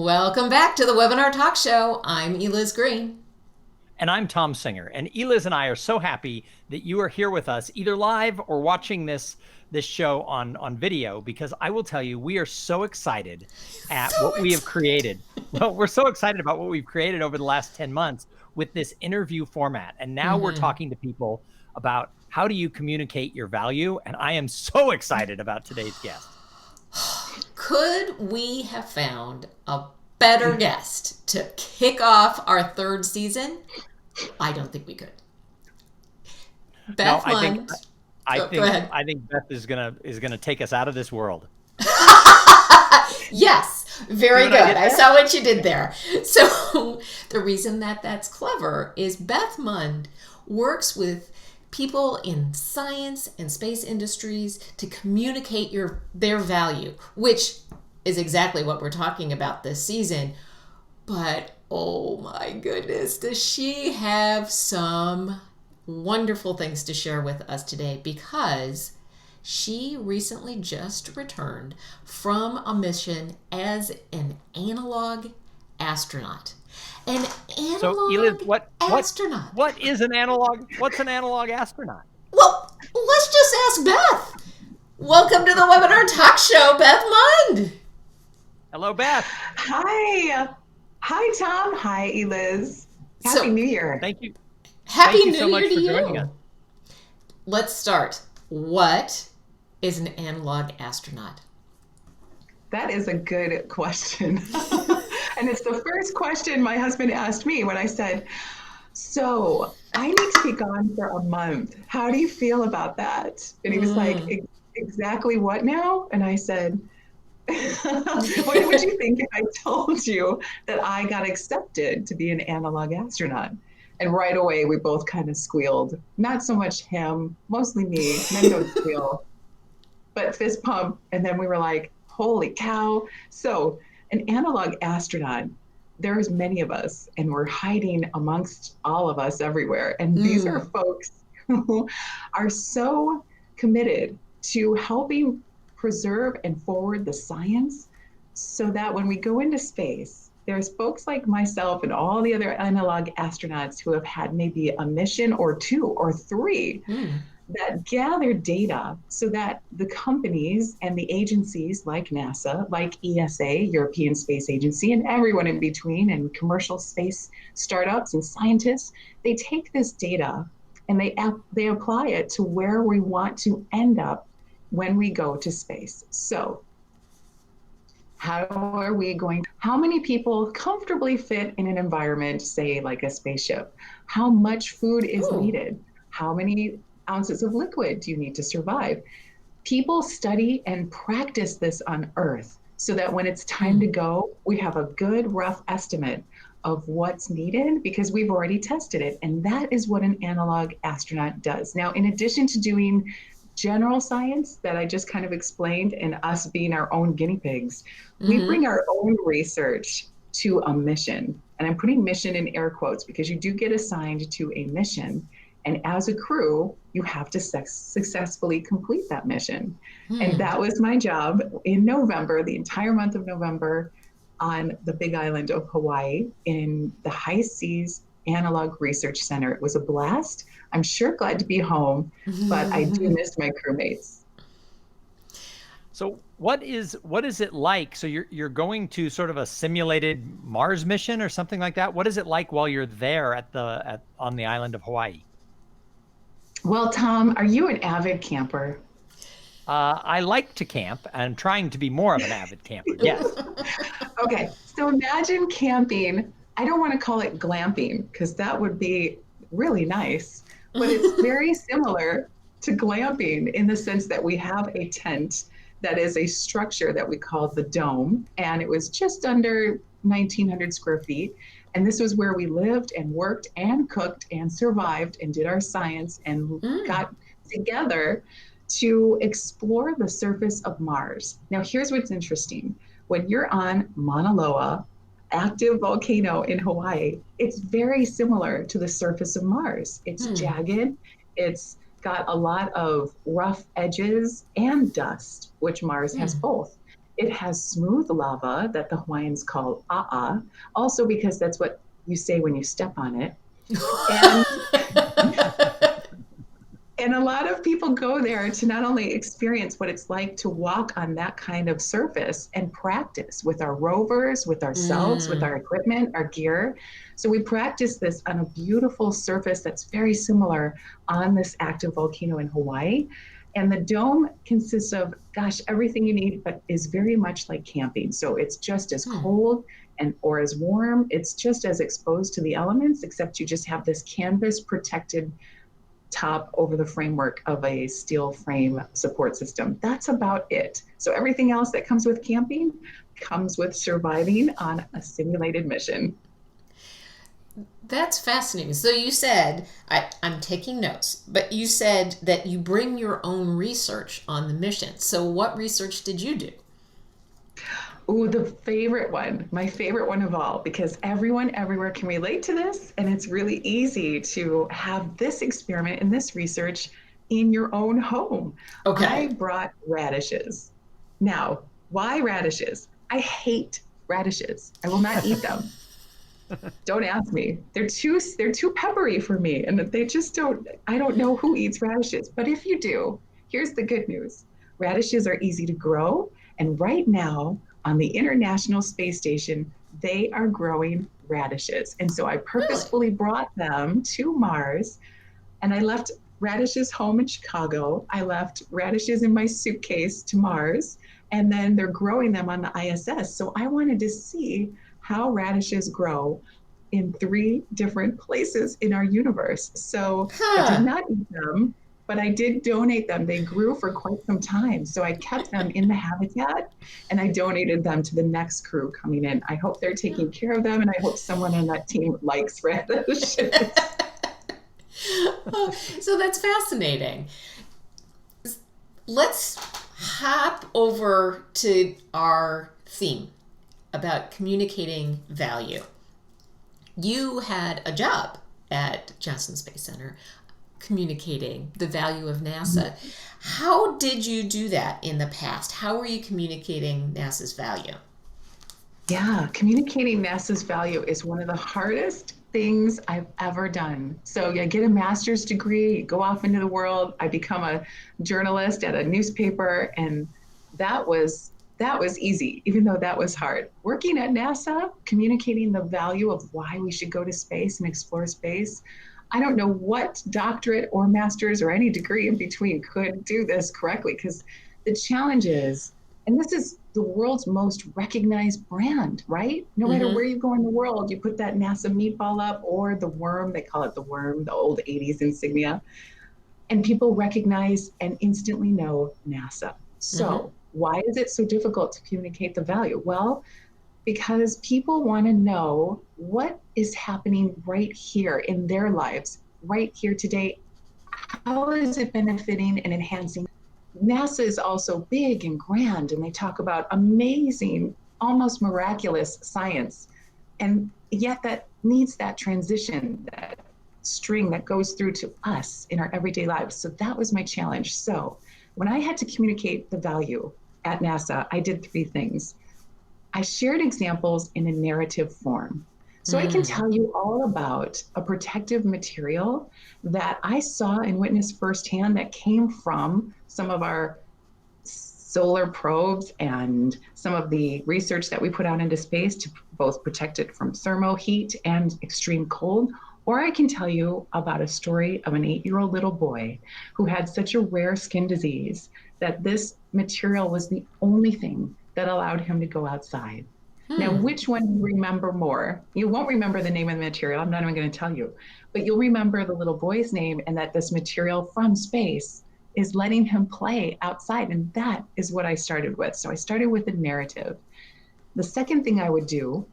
Welcome back to the Webinar Talk Show. I'm Eliz Green. And I'm Tom Singer. And Eliz and I are so happy that you are here with us, either live or watching this show on video, because I will tell you, we are so excited at what we have created. Well, we're so excited about what we've created over the last 10 months with this interview format. And now we're talking to people about how do you communicate your value. And I am so excited about today's guest. Could we have found a better guest to kick off our third season? I don't think we could. Beth Mund. I think Beth is gonna take us out of this world. Yes, very good. I saw what you did there. So the reason that's clever is Beth Mund works with people in science and space industries to communicate their value, which is exactly what we're talking about this season. But oh my goodness, does she have some wonderful things to share with us today, because she recently just returned from a mission as an analog astronaut. An analog astronaut. What is an analog? What's an analog astronaut? Well, let's just ask Beth. Welcome to the Webinar Talk Show, Beth Mund. Hello, Beth. Hi. Hi, Tom. Hi, Eliz. Happy New Year. Thank you. Happy New Year so much to for you. Joining us. Let's start. What is an analog astronaut? That is a good question. And it's the first question my husband asked me when I said, so I need to be gone for a month. How do you feel about that? And he was like, exactly what now? And I said, what would you think if I told you that I got accepted to be an analog astronaut? And right away, we both kind of squealed. Not so much him, mostly me. Men don't squeal, but fist pump. And then we were like, holy cow. So an analog astronaut, there's many of us, and we're hiding amongst all of us everywhere. And these are folks who are so committed to helping preserve and forward the science so that when we go into space, there's folks like myself and all the other analog astronauts who have had maybe a mission or two or three that gather data so that the companies and the agencies like NASA, like ESA, European Space Agency, and everyone in between, and commercial space startups and scientists, they take this data and they apply it to where we want to end up when we go to space. So how many people comfortably fit in an environment, say like a spaceship? How much food is needed? How many ounces of liquid do you need to survive? People study and practice this on Earth so that when it's time to go, we have a good rough estimate of what's needed because we've already tested it. And that is what an analog astronaut does. Now, in addition to doing general science that I just kind of explained and us being our own guinea pigs, we bring our own research to a mission. And I'm putting mission in air quotes because you do get assigned to a mission. And as a crew, you have to successfully complete that mission. And that was my job in November, the entire month of November, on the big island of Hawaii in the High Seas Analog Research Center. It was a blast. I'm sure glad to be home, but I do miss my crewmates. So what is it like? So you're going to sort of a simulated Mars mission or something like that. What is it like while you're there on the island of Hawaii? Well, Tom, are you an avid camper? I like to camp. I'm trying to be more of an avid camper. Yes. Okay. So imagine camping. I don't want to call it glamping because that would be really nice, but it's very similar to glamping in the sense that we have a tent that is a structure that we call the dome. And it was just under 1,900 square feet. And this was where we lived and worked and cooked and survived and did our science and got together to explore the surface of Mars. Now, here's what's interesting. When you're on Mauna Loa, active volcano in Hawaii, it's very similar to the surface of Mars. It's jagged, it's got a lot of rough edges and dust, which Mars has both. It has smooth lava that the Hawaiians call a'a, also because that's what you say when you step on it. And and a lot of people go there to not only experience what it's like to walk on that kind of surface and practice with our rovers, with ourselves, with our equipment, our gear. So we practice this on a beautiful surface that's very similar on this active volcano in Hawaii. And the dome consists of, gosh, everything you need, but is very much like camping. So it's just as cold and or as warm. It's just as exposed to the elements, except you just have this canvas protected top over the framework of a steel frame support system. That's about it. So everything else that comes with camping comes with surviving on a simulated mission. That's fascinating. So you said, I'm taking notes, but you said that you bring your own research on the mission. So what research did you do? Ooh, the favorite one, my favorite one of all, because everyone everywhere can relate to this. And it's really easy to have this experiment and this research in your own home. Okay. I brought radishes. Now, why radishes? I hate radishes. I will not eat them. Don't ask me. They're too peppery for me. And they just don't, I don't know who eats radishes. But if you do, here's the good news. Radishes are easy to grow. And right now, on the International Space Station, they are growing radishes. And so I purposefully brought them to Mars, and I left radishes home in Chicago. I left radishes in my suitcase to Mars, and then they're growing them on the ISS. So I wanted to see how radishes grow in 3 different places in our universe. So I did not eat them, but I did donate them. They grew for quite some time. So I kept them in the habitat and I donated them to the next crew coming in. I hope they're taking care of them, and I hope someone on that team likes radishes. So that's fascinating. Let's hop over to our theme about communicating value. You had a job at Johnson Space Center communicating the value of NASA. How did you do that in the past? How were you communicating NASA's value? Yeah, communicating NASA's value is one of the hardest things I've ever done. So I get a master's degree, go off into the world. I become a journalist at a newspaper, and that was easy, even though that was hard. Working at NASA, communicating the value of why we should go to space and explore space. I don't know what doctorate or master's or any degree in between could do this correctly, because the challenge is, and this is the world's most recognized brand, right? No matter where you go in the world, you put that NASA meatball up or the worm, they call it the worm, the old 80s insignia, and people recognize and instantly know NASA. So why is it so difficult to communicate the value? Well, because people want to know what is happening right here in their lives, right here today. How is it benefiting and enhancing? NASA is also big and grand, and they talk about amazing, almost miraculous science. And yet that needs that transition, that string that goes through to us in our everyday lives. So that was my challenge. So when I had to communicate the value at NASA, I did 3 things. I shared examples in a narrative form. So I can tell you all about a protective material that I saw and witnessed firsthand that came from some of our solar probes and some of the research that we put out into space to both protect it from thermal heat and extreme cold. Or I can tell you about a story of an 8-year-old little boy who had such a rare skin disease that this material was the only thing that allowed him to go outside. Now, which one do you remember more? You won't remember the name of the material. I'm not even going to tell you, but you'll remember the little boy's name and that this material from space is letting him play outside. And that is what I started with. So I started with a narrative. The second thing I would do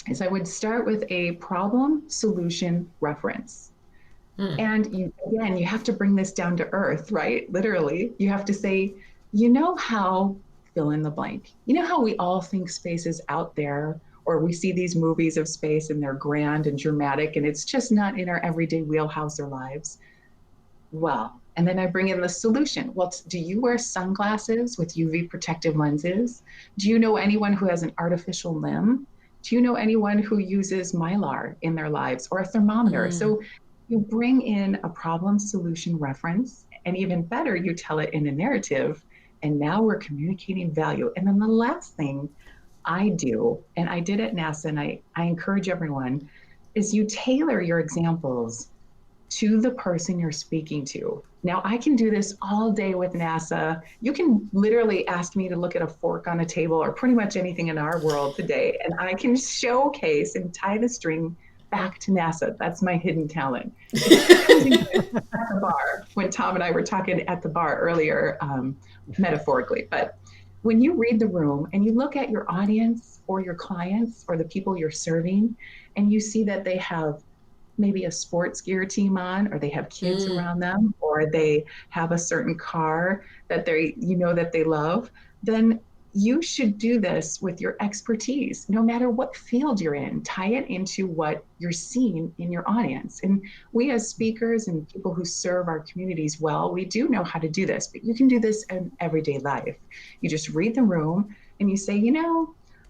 is I would start with a problem solution reference. And again, you have to bring this down to earth, right? Literally, you have to say, you know how, fill in the blank. You know how we all think space is out there, or we see these movies of space and they're grand and dramatic, and it's just not in our everyday wheelhouse or lives. Well, And then I bring in the solution. Well, do you wear sunglasses with UV protective lenses? Do you know anyone who has an artificial limb? Do you know anyone who uses Mylar in their lives or a thermometer? Mm. So you bring in a problem solution reference, and even better, you tell it in a narrative. And now we're communicating value. And then the last thing I do, and I did at NASA, and I encourage everyone, is you tailor your examples to the person you're speaking to. Now, I can do this all day with NASA. You can literally ask me to look at a fork on a table or pretty much anything in our world today, and I can showcase and tie the string back to NASA. That's my hidden talent. It's using it at the bar when Tom and I were talking at the bar earlier, metaphorically. But when you read the room and you look at your audience or your clients or the people you're serving, and you see that they have maybe a sports gear team on, or they have kids Mm. around them, or they have a certain car that that they love, then you should do this with your expertise, no matter what field you're in. Tie it into what you're seeing in your audience. And we, as speakers and people who serve our communities well, we do know how to do this, but you can do this in everyday life. You just read the room and you say,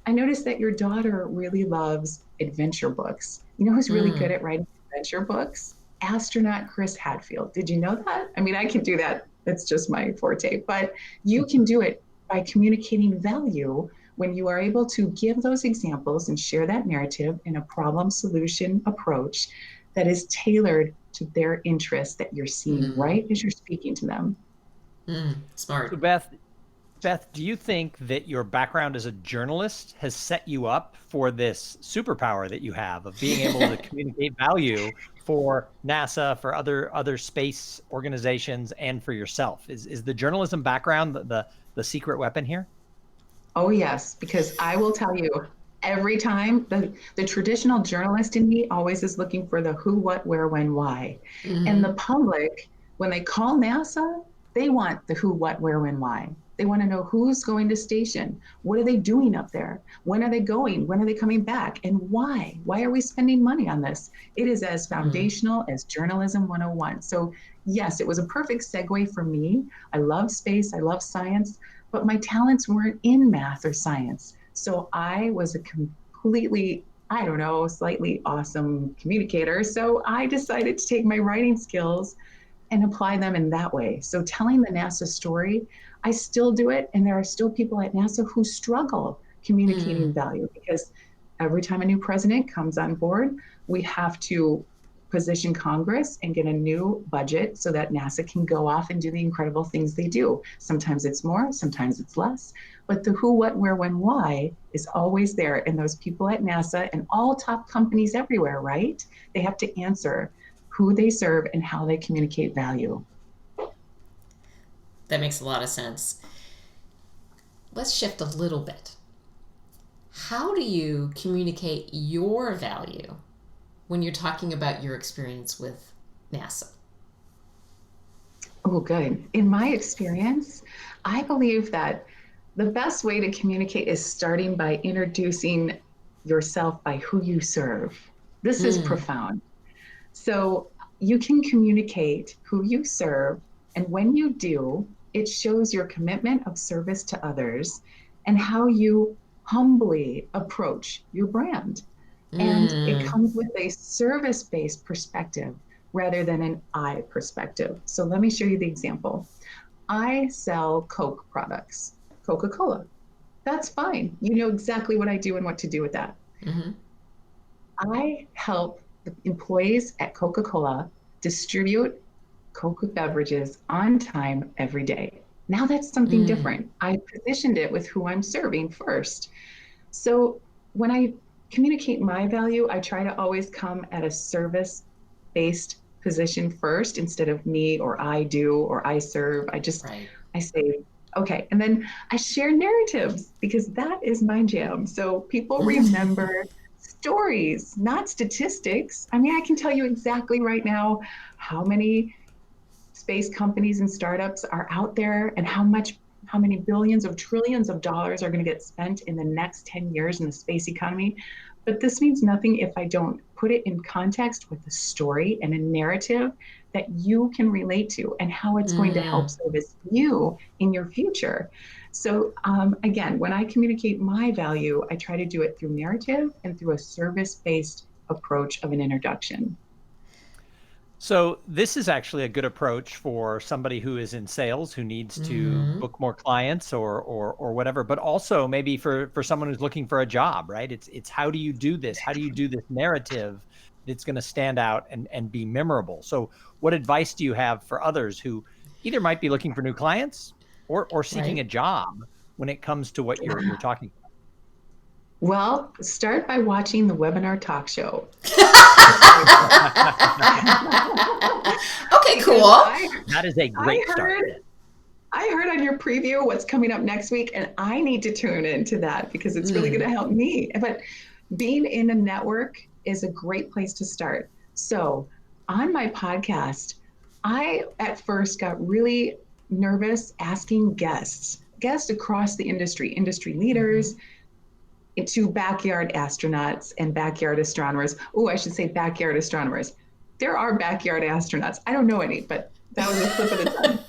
I noticed that your daughter really loves adventure books. You know who's really good Mm. at writing adventure books? Astronaut Chris Hadfield. Did you know that? I mean, I can do that. That's just my forte. But you can do it by communicating value when you are able to give those examples and share that narrative in a problem solution approach that is tailored to their interests that you're seeing Mm. right as you're speaking to them. Mm. So Smart. Beth, do you think that your background as a journalist has set you up for this superpower that you have of being able to communicate value for NASA, for other space organizations, and for yourself? Is the journalism background the secret weapon here? Oh, yes, because I will tell you, every time the traditional journalist in me always is looking for the who, what, where, when, why. And the Hmm. public, when they call NASA, they want the who, what, where, when, why. They want to know who's going to station. What are they doing up there? When are they going? When are they coming back? And why? Why are we spending money on this? It is as Mm. foundational as Journalism 101. So, yes, it was a perfect segue for me. I love space, I love science, but my talents weren't in math or science. So I was a completely, I don't know, slightly awesome communicator. So I decided to take my writing skills and apply them in that way. So telling the NASA story, I still do it. And there are still people at NASA who struggle communicating Mm. value because every time a new president comes on board, we have to position Congress and get a new budget so that NASA can go off and do the incredible things they do. Sometimes it's more, sometimes it's less, but the who, what, where, when, why is always there. And those people at NASA and all top companies everywhere, right? They have to answer who they serve and how they communicate value. That makes a lot of sense. Let's shift a little bit. How do you communicate your value when you're talking about your experience with NASA? Oh, good. In my experience, I believe that the best way to communicate is starting by introducing yourself by who you serve. This is Mm. profound. So you can communicate who you serve, and when you do, it shows your commitment of service to others and how you humbly approach your brand. And it Mm. comes with a service based perspective rather than an I perspective. So let me show you the example. I sell Coke products, Coca Cola. That's fine. You know exactly what I do and what to do with that. Hmm. I help the employees at Coca Cola distribute Coca beverages on time every day. Now that's something Mm. different. I positioned it with who I'm serving first. So when I communicate my value, I try to always come at a service based position first instead of me or I do or I serve. Right. I say, okay. And then I share narratives because that is my jam. So people remember stories, not statistics. I mean, I can tell you exactly right now how many space companies and startups are out there and how many billions of trillions of dollars are going to get spent in the next 10 years in the space economy. But this means nothing if I don't put it in context with a story and a narrative that you can relate to and how it's going to help service you in your future. So again, when I communicate my value, I try to do it through narrative and through a service-based approach of an introduction. So this is actually a good approach for somebody who is in sales, who needs to book more clients or whatever, but also maybe for someone who's looking for a job, right? It's how do you do this? How do you do this narrative that's going to stand out and be memorable? So what advice do you have for others who either might be looking for new clients or seeking a job when it comes to what you're talking about? Well, start by watching the webinar talk show. Okay, cool. That is a great start. I heard on your preview what's coming up next week, and I need to tune into that because it's really going to help me. But being in a network is a great place to start. So on my podcast, I at first got really nervous asking guests across the industry leaders, to backyard astronauts and backyard astronomers. Oh, I should say backyard astronomers. There are backyard astronauts. I don't know any, but that was a slip of the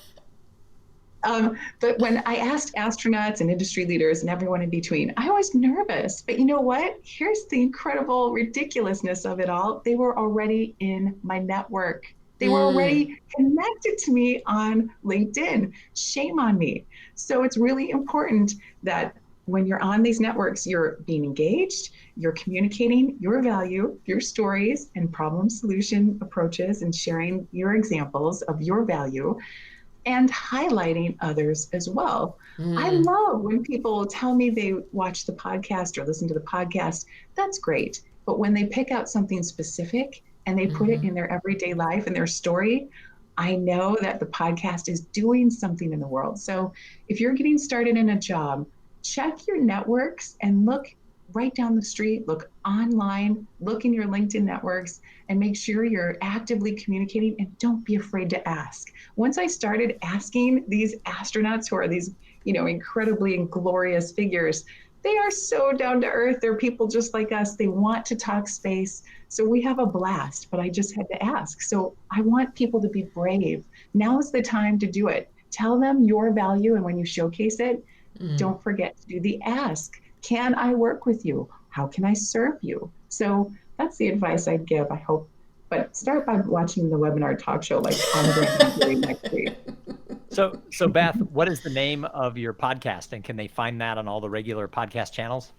tongue. But when I asked astronauts and industry leaders and everyone in between, I was nervous. But you know what? Here's the incredible ridiculousness of it all. They were already in my network. They were already connected to me on LinkedIn. Shame on me. So it's really important that when you're on these networks, you're being engaged, you're communicating your value, your stories and problem solution approaches, and sharing your examples of your value and highlighting others as well. I love when people tell me they watch the podcast or listen to the podcast. That's great. But when they pick out something specific and they put it in their everyday life and their story, I know that the podcast is doing something in the world. So if you're getting started in a job, check your networks and look right down the street, look online, look in your LinkedIn networks, and make sure you're actively communicating, and don't be afraid to ask. Once I started asking these astronauts who are these, incredibly glorious figures, they are so down to earth. They're people just like us. They want to talk space. So we have a blast, but I just had to ask. So I want people to be brave. Now is the time to do it. Tell them your value, and when you showcase it, don't forget to do the ask. Can I work with you? How can I serve you? So that's the advice I'd give, I hope. But start by watching the webinar talk show like I'm going to be doing next week. So Beth, what is the name of your podcast, and can they find that on all the regular podcast channels?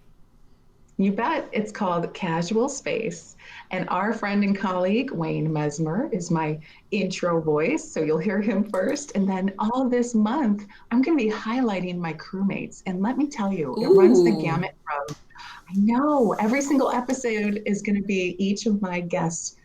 You bet. It's called Casual Space. And our friend and colleague, Wayne Mesmer, is my intro voice. So you'll hear him first. And then all this month, I'm going to be highlighting my crewmates. And let me tell you, it runs the gamut from, I know, every single episode is going to be each of my guest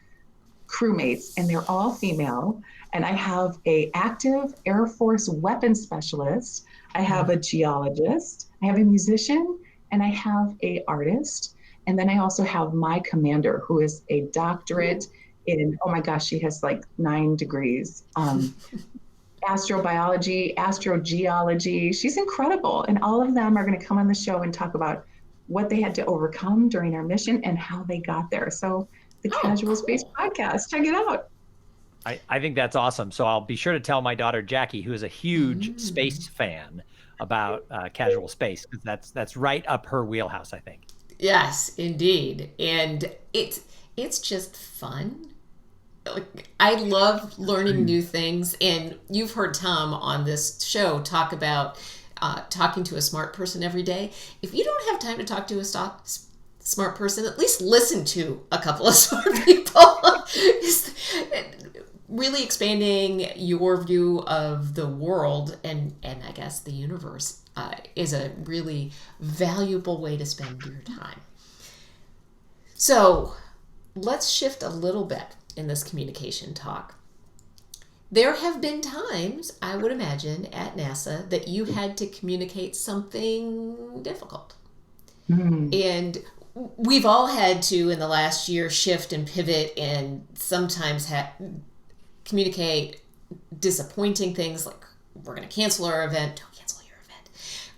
crewmates, and they're all female. And I have a active Air Force weapons specialist. I have a geologist. I have a musician. And I have a artist. And then I also have my commander, who is a doctorate in, oh my gosh, she has like 9 degrees. Astrobiology, astrogeology. She's incredible. And all of them are going to come on the show and talk about what they had to overcome during our mission and how they got there. So the Casual Space podcast, check it out. I think that's awesome. So I'll be sure to tell my daughter, Jackie, who is a huge space fan, about Casual Space, because that's right up her wheelhouse, I think. Yes, indeed. And it's just fun. I love learning new things. And you've heard Tom on this show talk about talking to a smart person every day. If you don't have time to talk to a smart person, at least listen to a couple of smart people. Really expanding your view of the world and I guess the universe is a really valuable way to spend your time. So let's shift a little bit in this communication talk. There have been times, I would imagine, at NASA that you had to communicate something difficult. And we've all had to, in the last year, shift and pivot and sometimes communicate disappointing things like, we're going to cancel our event. Don't cancel your event.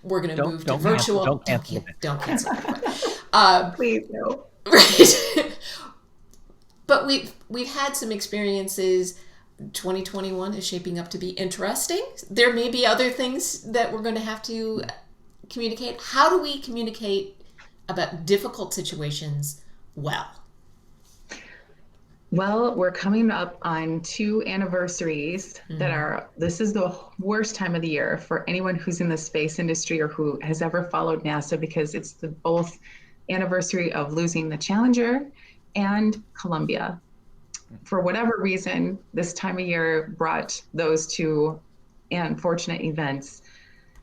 We're going to move to virtual. Don't cancel it. Don't cancel it. Please, no. Right. But we've had some experiences 2021 is shaping up to be interesting. There may be other things that we're going to have to communicate. How do we communicate about difficult situations well? Well, we're coming up on 2 anniversaries this is the worst time of the year for anyone who's in the space industry or who has ever followed NASA, because it's the both anniversary of losing the Challenger and Columbia. For whatever reason, this time of year brought those two unfortunate events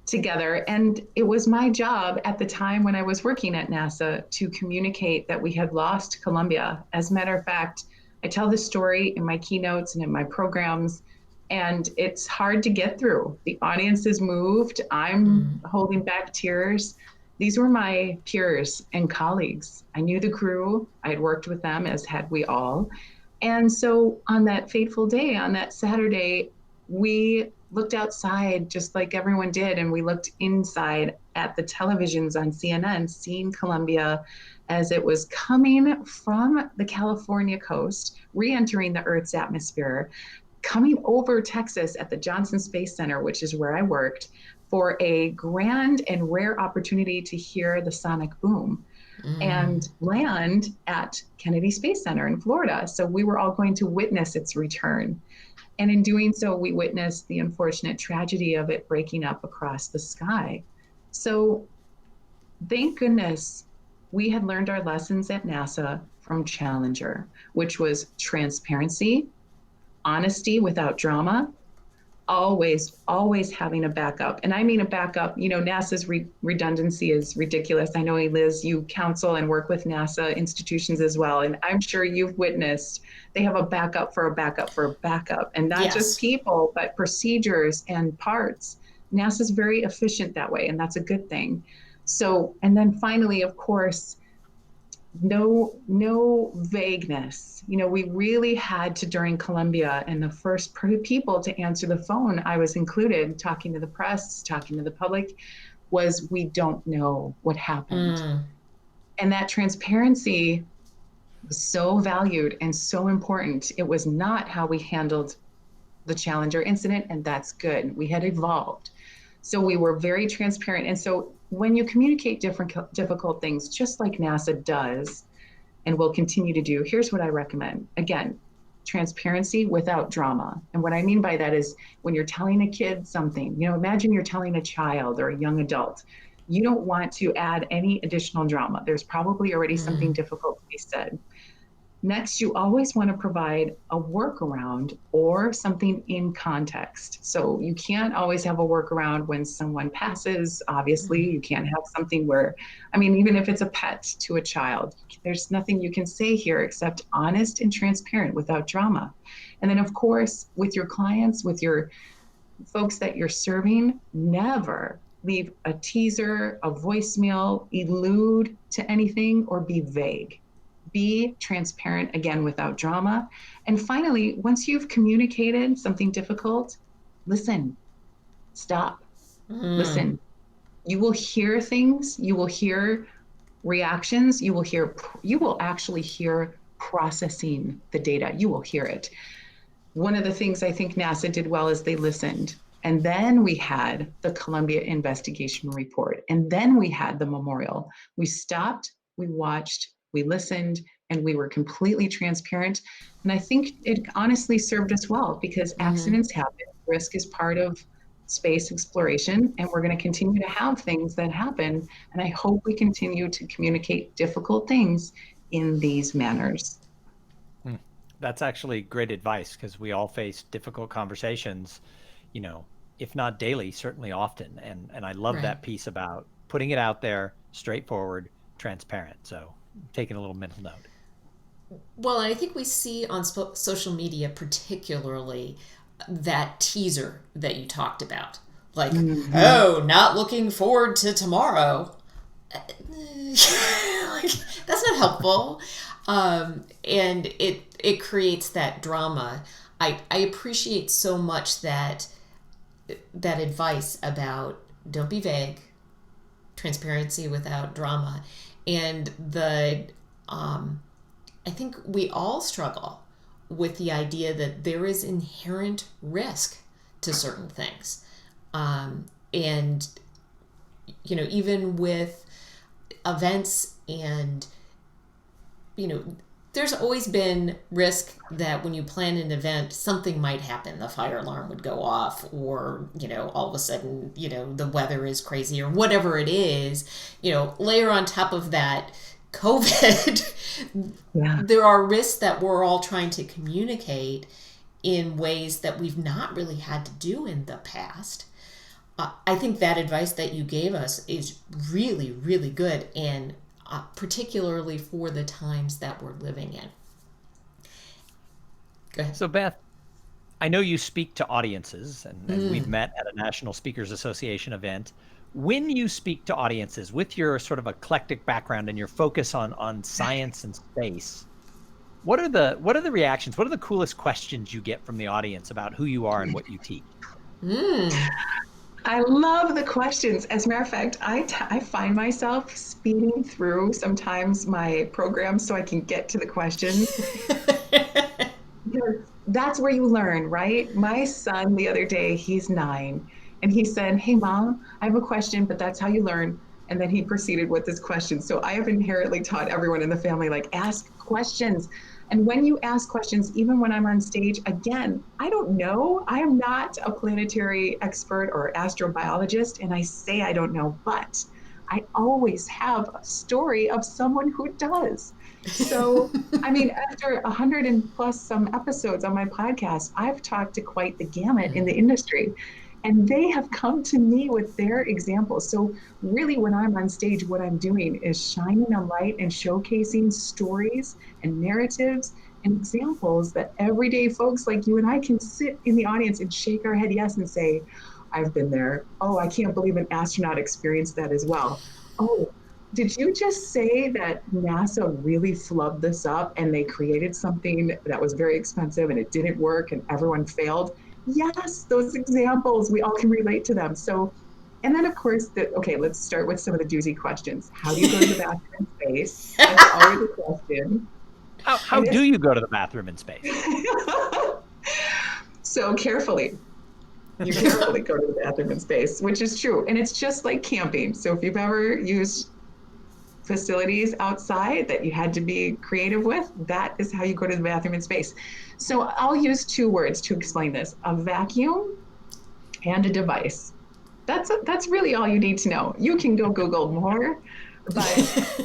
together. And it was my job at the time when I was working at NASA to communicate that we had lost Columbia. As a matter of fact, I tell this story in my keynotes and in my programs, and it's hard to get through. The audience is moved. I'm holding back tears. These were my peers and colleagues. I knew the crew. I had worked with them, as had we all. And so on that fateful day, on that Saturday, we looked outside just like everyone did, and we looked inside at the televisions on CNN, seeing Columbia as it was coming from the California coast, re-entering the Earth's atmosphere, coming over Texas at the Johnson Space Center, which is where I worked, for a grand and rare opportunity to hear the sonic boom and land at Kennedy Space Center in Florida. So we were all going to witness its return. And in doing so, we witnessed the unfortunate tragedy of it breaking up across the sky. So thank goodness we had learned our lessons at NASA from Challenger, which was transparency, honesty without drama, always having a backup. And I mean a backup, NASA's redundancy is ridiculous. I know, Liz, you counsel and work with NASA institutions as well. And I'm sure you've witnessed they have a backup for a backup for a backup, and not just people, but procedures and parts. NASA's very efficient that way, and that's a good thing. So, and then finally, of course, no vagueness. We really had to, during Columbia, and the first people to answer the phone, I was included, talking to the press, talking to the public, was we don't know what happened. And that transparency was so valued and so important. It was not how we handled the Challenger incident, and that's good. We had evolved. So we were very transparent. And so when you communicate difficult things, just like NASA does and will continue to do, here's what I recommend. Again, transparency without drama. And what I mean by that is when you're telling a kid something, imagine you're telling a child or a young adult, you don't want to add any additional drama. There's probably already something difficult to be said. Next, you always want to provide a workaround or something in context. So you can't always have a workaround when someone passes. Obviously, you can't have something where, even if it's a pet to a child, there's nothing you can say here except honest and transparent without drama. And then, of course, with your clients, with your folks that you're serving, never leave a teaser, a voicemail, allude to anything, or be vague. Be transparent, again, without drama. And finally, once you've communicated something difficult, listen, stop, listen. You will hear things, you will hear reactions, you will actually hear processing the data. You will hear it. One of the things I think NASA did well is they listened. And then we had the Columbia investigation report. And then we had the memorial. We stopped, we watched, we listened, and we were completely transparent. And I think it honestly served us well, because accidents happen. Risk is part of space exploration, and we're going to continue to have things that happen. And I hope we continue to communicate difficult things in these manners. That's actually great advice, because we all face difficult conversations, if not daily, certainly often. And I love that piece about putting it out there, straightforward, transparent. So taking a little mental note. Well, I think we see on social media particularly that teaser that you talked about. Like, oh, not looking forward to tomorrow. That's not helpful. And it creates that drama. I appreciate so much that advice about don't be vague, transparency without drama. And I think we all struggle with the idea that there is inherent risk to certain things. And, even with events and, there's always been risk that when you plan an event, something might happen. The fire alarm would go off, or, all of a sudden, the weather is crazy, or whatever it is. Layer on top of that COVID, there are risks that we're all trying to communicate in ways that we've not really had to do in the past. I think that advice that you gave us is really, really good, and particularly for the times that we're living in. Go ahead. So, Beth, I know you speak to audiences, and we've met at a National Speakers Association event. When you speak to audiences with your sort of eclectic background and your focus on science and space, what are the reactions? What are the coolest questions you get from the audience about who you are and what you teach? I love the questions. As a matter of fact, I find myself speeding through sometimes my programs so I can get to the questions. That's where you learn, right? My son the other day, he's 9, and he said, "Hey, Mom, I have a question, but that's how you learn." And then he proceeded with this question. So I have inherently taught everyone in the family, ask questions. And when you ask questions, even when I'm on stage, again, I don't know. I am not a planetary expert or astrobiologist, and I say I don't know, but I always have a story of someone who does. So, after 100 and plus some episodes on my podcast, I've talked to quite the gamut in the industry. And they have come to me with their examples. So really, when I'm on stage, what I'm doing is shining a light and showcasing stories and narratives and examples that everyday folks like you and I can sit in the audience and shake our head yes and say, "I've been there. Oh, I can't believe an astronaut experienced that as well. Oh, did you just say that NASA really flubbed this up and they created something that was very expensive and it didn't work and everyone failed?" Yes, those examples, we all can relate to them. So, and then of course, let's start with some of the doozy questions. How do you go to the bathroom in space? That's always a question. How do you go to the bathroom in space? So carefully. You carefully go to the bathroom in space, which is true. And it's just like camping. So if you've ever used facilities outside that you had to be creative with, that is how you go to the bathroom in space. So I'll use 2 words to explain this: a vacuum and a device. That's really all you need to know. You can go Google more, but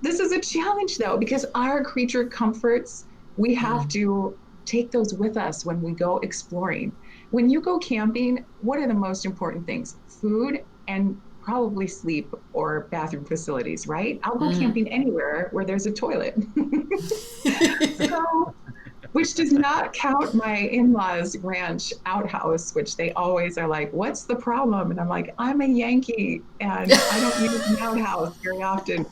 this is a challenge though, because our creature comforts, we have to take those with us when we go exploring. When you go camping, what are the most important things? Food and probably sleep or bathroom facilities, right? I'll go camping anywhere where there's a toilet. So, which does not count my in-laws' ranch outhouse, which they always are like, "What's the problem?" And I'm like, "I'm a Yankee and I don't use an outhouse very often."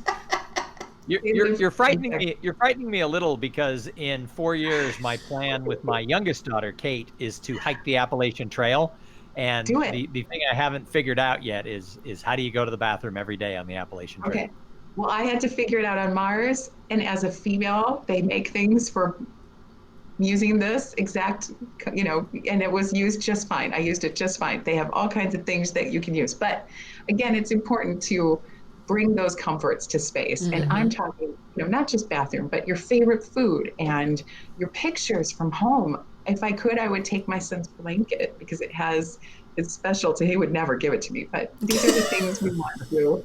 You're frightening me. You're frightening me a little, because in 4 years, my plan with my youngest daughter, Kate, is to hike the Appalachian Trail. And the thing I haven't figured out yet is how do you go to the bathroom every day on the Appalachian Trail? Okay. Well, I had to figure it out on Mars. And as a female, they make things for using this exact, and it was used just fine. I used it just fine. They have all kinds of things that you can use. But again, it's important to bring those comforts to space. And I'm talking, not just bathroom, but your favorite food and your pictures from home. If I could, I would take my son's blanket because it's special to, he would never give it to me. But these are the things we want to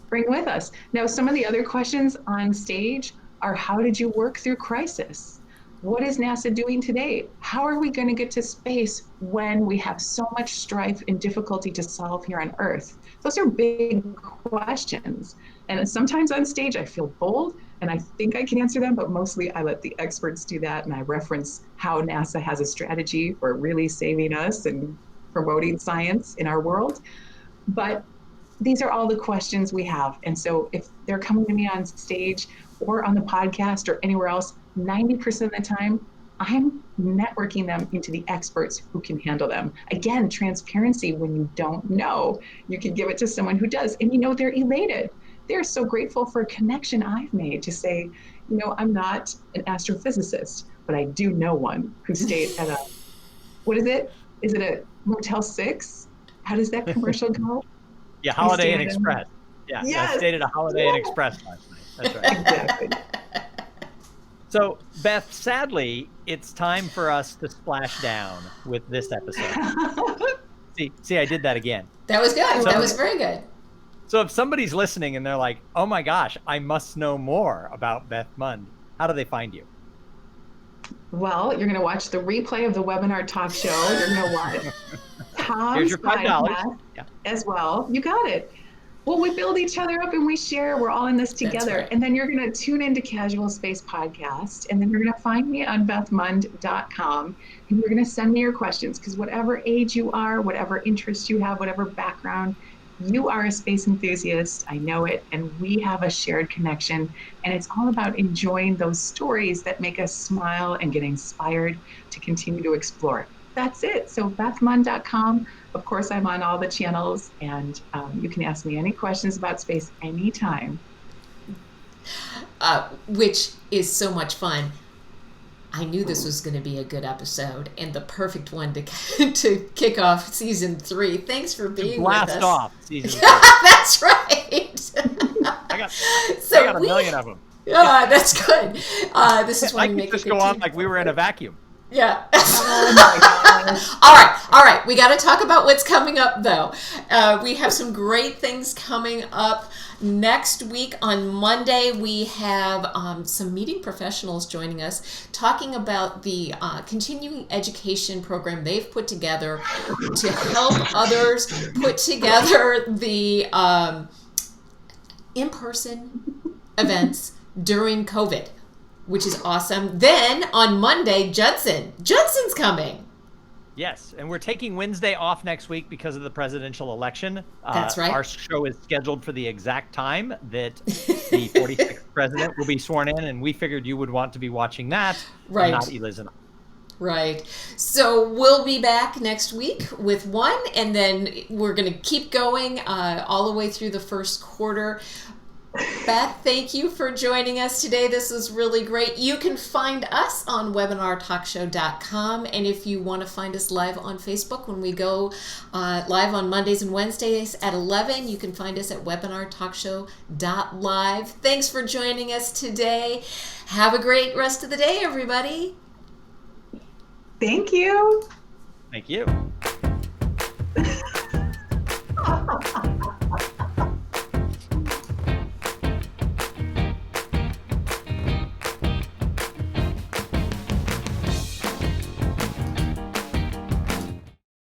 bring with us. Now, some of the other questions on stage are: how did you work through crisis? What is NASA doing today? How are we going to get to space when we have so much strife and difficulty to solve here on Earth? Those are big questions. And sometimes on stage, I feel bold and I think I can answer them, but mostly I let the experts do that. And I reference how NASA has a strategy for really saving us and promoting science in our world. But these are all the questions we have. And so if they're coming to me on stage or on the podcast or anywhere else, 90% of the time, I'm networking them into the experts who can handle them. Again, transparency. When you don't know, you can give it to someone who does, and they're elated. They're so grateful for a connection I've made to say, I'm not an astrophysicist, but I do know one who stayed at what is it? Is it a Motel 6? How does that commercial go? Yeah, I Holiday Inn stayed at Express. Yeah, I Yes. stayed at a Holiday Inn Express last night. That's right. Exactly. So, Beth, sadly, it's time for us to splash down with this episode. See, I did that again. That was good. love That was it. very good. So if somebody's listening and they're like, oh my gosh, I must know more about Beth Mund, how do they find you? Well, you're going to watch the replay of the webinar talk show. You're going to watch Here's Tom's your $5. podcast Yeah. as well. You got it. Well, we build each other up and we share. We're all in this together. right. And then you're going to tune into Casual Space Podcast. And then you're going to find me on bethmund.com. And you're going to send me your questions because whatever age you are, whatever interest you have, whatever background, you are a space enthusiast. I know it. And we have a shared connection. And it's all about enjoying those stories that make us smile and get inspired to continue to explore. That's it. So bethmund.com. Of course, I'm on all the channels, and you can ask me any questions about space anytime. Which is so much fun. I knew this was going to be a good episode and the perfect one to kick off season 3. Thanks for being with us. Blast off season 3. That's right. I got a million of them. Yeah, that's good. This is why I we could make just a good go on team. like we were in a vacuum. Yeah. Oh my gosh. All right. We got to talk about what's coming up, though. We have some great things coming up. Next week on Monday, we have some meeting professionals joining us talking about the continuing education program they've put together to help others put together the in-person events during COVID, which is awesome. Then on Monday, Judson's coming. Yes, and we're taking Wednesday off next week because of the presidential election. That's right. Our show is scheduled for the exact time that the 46th president will be sworn in, and we figured you would want to be watching that, Right. and not Eliz and I. Right. So we'll be back next week with one, and then we're going to keep going all the way through the first quarter. Beth, thank you for joining us today. This was really great. You can find us on webinartalkshow.com. And if you want to find us live on Facebook when we go live on Mondays and Wednesdays at 11, you can find us at webinartalkshow.live. Thanks for joining us today. Have a great rest of the day, everybody. Thank you. Thank you.